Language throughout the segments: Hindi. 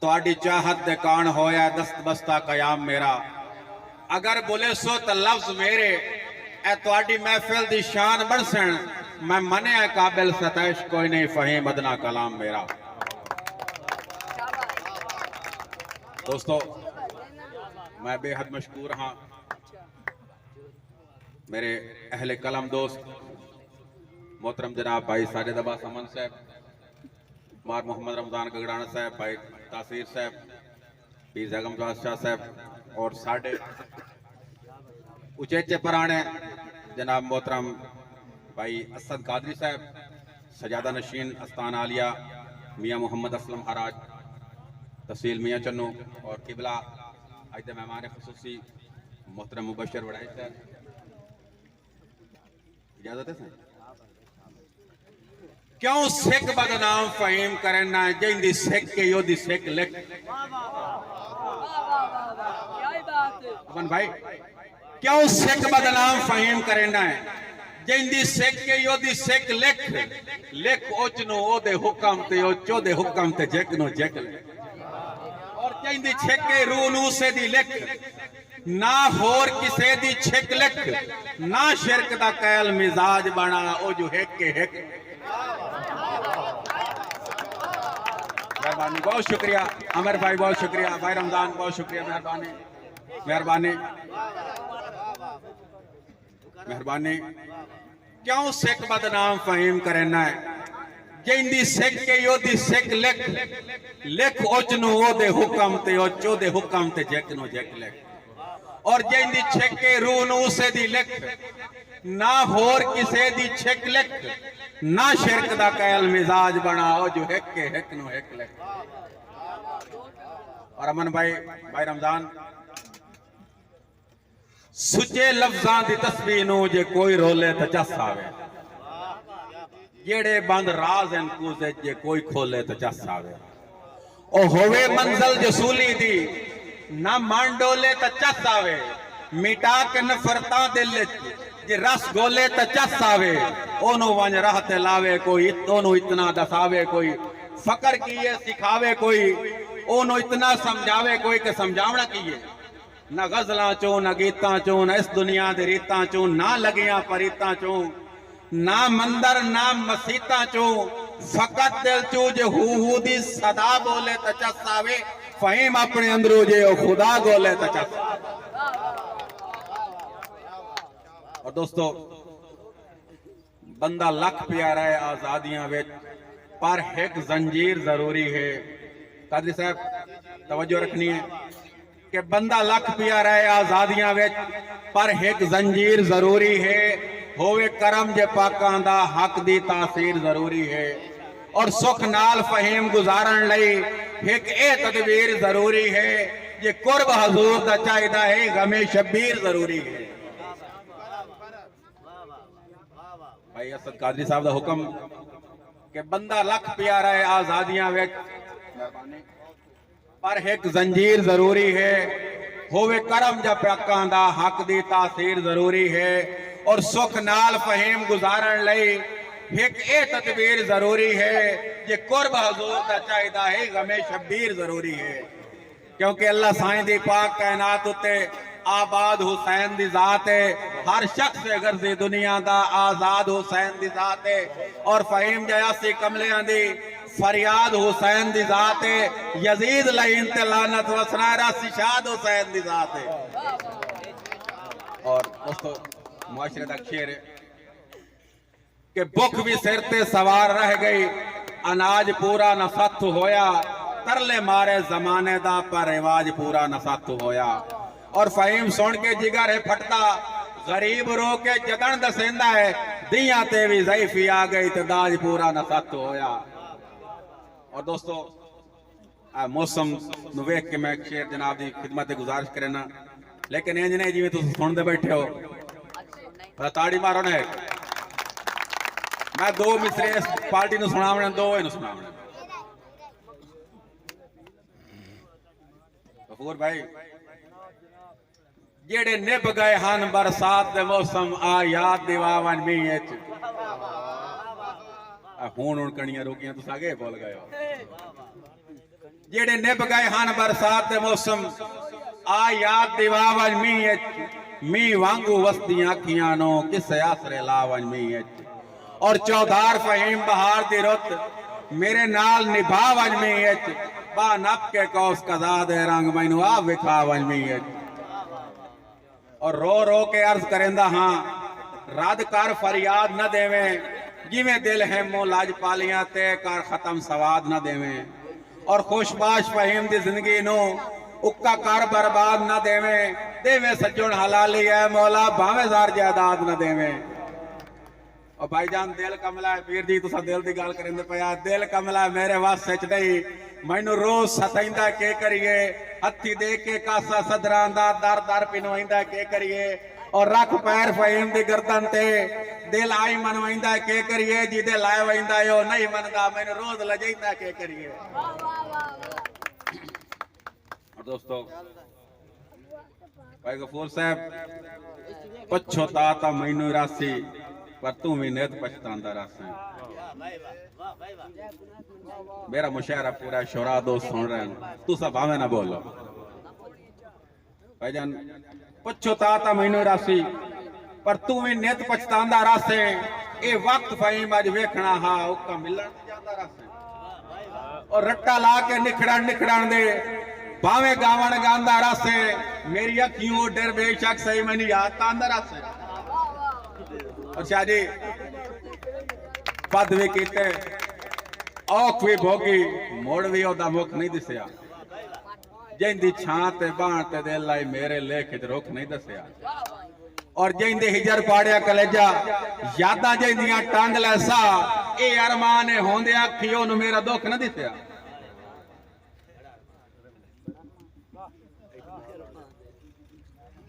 तुहाडी चाहत दे कान होया दस्त बस्ता कयाम मेरा। अगर बोले सो तो लफ्ज मेरे ए तुहाडी महफिल दी शान बनसन। मैं मने काबिल सतैश कोई नहीं फहीम अदना कलाम मेरा। दोस्तों मैं बेहद मशकूर हाँ मेरे अहले कलम दोस्त मोहतरम जनाब भाई साजिद अब्बास अमन साहब, मार मोहम्मद रमजान गगड़ाना साहब, भाई तासीर साहब, पीर जगम शाह साहब और साढ़े उचेचे पराने जनाब मोहतरम भाई असद कादरी साहब, सजादा नशीन अस्तान आलिया मियाँ मोहम्मद असलम हराज, तहसील मियाँ चन्नू और किबला आज मेहमान खसूसी मोहतरम मुबशर वड़ाई साहब, इजाजत है सर। क्यों सिख बदनाम फहीम करना जिंदी सिख के योदी सिख लिख अपन भाई। क्यों सिख बदनाम फहीम करना है जिंदी सिख के योदी सिख लिख लिख ओचनो ओदे हुक्म ते ओ चोदे हुक्म ते जकनो जक और जिंदी छिक के रूह नू से दी लिख ना होर किसे दी छिक लिख ना शिरक दा कैल मिजाज बना ओ जो हिक के हिक। मेहरबानी बहुत शुक्रिया अमर भाई, बहुत शुक्रिया भाई रमजान, बहुत शुक्रिया, मेहरबानी मेहरबानी मेहरबानी। क्यों सिख बदनाम फहीम करना है जिंदी सिख के योदी सिख लिख लिख ओचनो ओदे हुक्म ते ओ चोदे हुक्म ते जकनो जक लिख और जिंदी छिक के रूह नू से दी लिख ना होर किसे दी छिक लिख ना शिरक दा कैल मिजाज बना ओ जो हिक के हिक नो हिक लिख। और अमन भाई भाई रमजान सुचे लफ्जां दी तस्बीह नू जे कोई रोले तो चस आवे, जेड़े बंद राज इनकू से जे कोई खोले तो चस आवे। ओ होवे मंजिल जसूली दी ना मान डोले तो चस आवे, मिटा के नफरता दिल जे रस गोले तो चस आवे। ओनू वंज राह ते लावे कोई, ओनू इतना दसावे कोई, फकर किए सिखावे कोई, ओनू इतना समझावे कोई के समझावना किए। ना गजलां चो ना गीतां चो ना इस दुनिया दे रीतां चो ना लगियां परीतां चो ना मंदर ना मसीतां चो फकत दिल चो जे हू दी सदा बोले तो चस आवे। फहीम अपने अंदरों जे ओ खुदा गोले तो चस। और दोस्तों बंदा लख प्यारा है आजादियां विच पर एक जंजीर जरूरी है। कादरी साहब तवज्जो रखनी है कि बंदा लख प्यारा है आजादियां विच पर एक जंजीर जरूरी है। होवे करम जे पाकां दा हक दी तासीर जरूरी है और सुख नाल फहीम गुजारन लई एक ए तदबीर जरूरी है जे कुर्ब हजूर दा चाहिदा है गमे शबीर जरूरी है। भाई असद कादरी साहब का हुक्म कि बंदा लख प्यारा है आजादियां विच पर एक जंजीर जरूरी है। होवे करम जा पाकां दा हक दी तासीर जरूरी है और सुख नाल फहीम गुजारन लई एक ए तदबीर जरूरी है जे कुर्ब हजूर दा चाहिदा है गमे शबीर जरूरी है। क्योंकि अल्लाह साईं दी पाक कायनात उत्ते आबाद हुसैन दी जात है, हर शख्स गर्जी दुनिया दा आजाद हुसैन दी जात है और फहीम जयासी कमलियां दी फरियाद हुसैन दी जात है। यजीद लईन ते लानत वसना रासी शाद हुसैन दी जात है। और दोस्तों मुआशरे दा शेर है कि भुख भी सिर ते सवार रह गई, अनाज पूरा न सत्थ होया, तरले मारे जमाने दा पर रिवाज पूरा न सत्थ होया। और फहीम सुन के जिगर है फटता, गरीब रो के जदन दसेंदा है, दिया ते भी ज़ईफी आ गई तो दाज पूरा न सत्थ होया। और दोस्तों मौसम नू वेख के मैं शेर जनाब की खिदमत गुजारिश करना, लेकिन इंज नहीं जिवें तुसीं सुनदे बैठे हो, ताड़ी मारो ना। मैं दो मिसरे इस पार्टी नू सुनावने, दो इनू सुनावने। गफूर भाई जेड़े निभ गए हन बरसात दे मौसम आ याद दिवावन मींह विच। हुण कणियां रोकियां तुस आगे बोल गए हो। जेड़े निभ गए हन बरसात दे मौसम आ याद दिवावज मी वांगू वसदियां अखियां नो किसे आसरे लावज मी और चौधार फहीम बहार दी रुत मेरे नाल निभावज मी बा नप के कौस कदा दे रंग मैनू आ विखावज मी और रो रो के अर्ज करेंदा हां रद कर फरियाद न देवें जिवें दिल है मो लाज पालियां ते कर खत्म सवाद न देवें और खुशबाश फहीम दी जिंदगी नो उक्का कर बर्बाद न देवें देवें सज्जन हलाली है मौला भावे जार जायदाद न देवें। और भाईजान दिल कमला है पीर जी तुसा दिल दी गल करेंदे पया दिल कमला मेरे वास सच नहीं मैनू रोज सताइंदा के करिए हथी दे के कासा सदरां दा दर दर पिनवाइंदा के करिए और रख पैर फहीम दी गर्दन ते दिल आई मनवाइंदा के करिए जिदे लाए वइंदा यो नहीं मनदा मैनू रोज लजाइंदा के करिए। और दोस्तों भाई गफूर साहब पछताता मैनू रासी पर तू भी नित पछतांदा रासी। मेरा मुशायरा पूरा शोरा दोस्त सुन रहे हैं तू सब भावे ना बोलो भाईजान पछताता मैनू रासी पर तू भी नित पछतांदा रासे ए वक्त फहीम अज वेखना हा उका मिलन जांदा रासे और रट्टा ला के निखड़न दे भावे गावण गांदा रासे मेरी अखियों डर बेशक सही मैनू याद तांदा रासे। और शाह जी पद भी कीते औख भी भोगी मोड़ भी ओदा मुख नहीं दिसया जिंदी छां ते बाण ते दिल लाई मेरे लेख च रुख नहीं दसया और जिंदे हिजर पाड़िया कलेजा यादां जिंदियां टांग लैसा ए अरमान होंदे अखियों नु मेरा दुख न दिसया।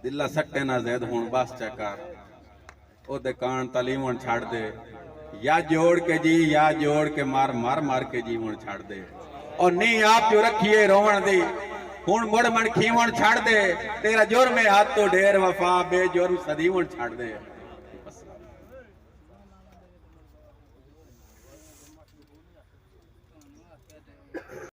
दिला सट्टे ना ज़ैद हुण बस चकर ओदे कान तलीमण छाड़ दे या जोड़ के जी या जोड़ के मार मार मार के जीवन छाड़ दे और नहीं आप जो रखिए रोवण दी हुण मुड़ मन खीवण छाड़ दे तेरा जुर्म हाथ तो ढेर वफा बेजुर्म सदीवण छाड़ दे।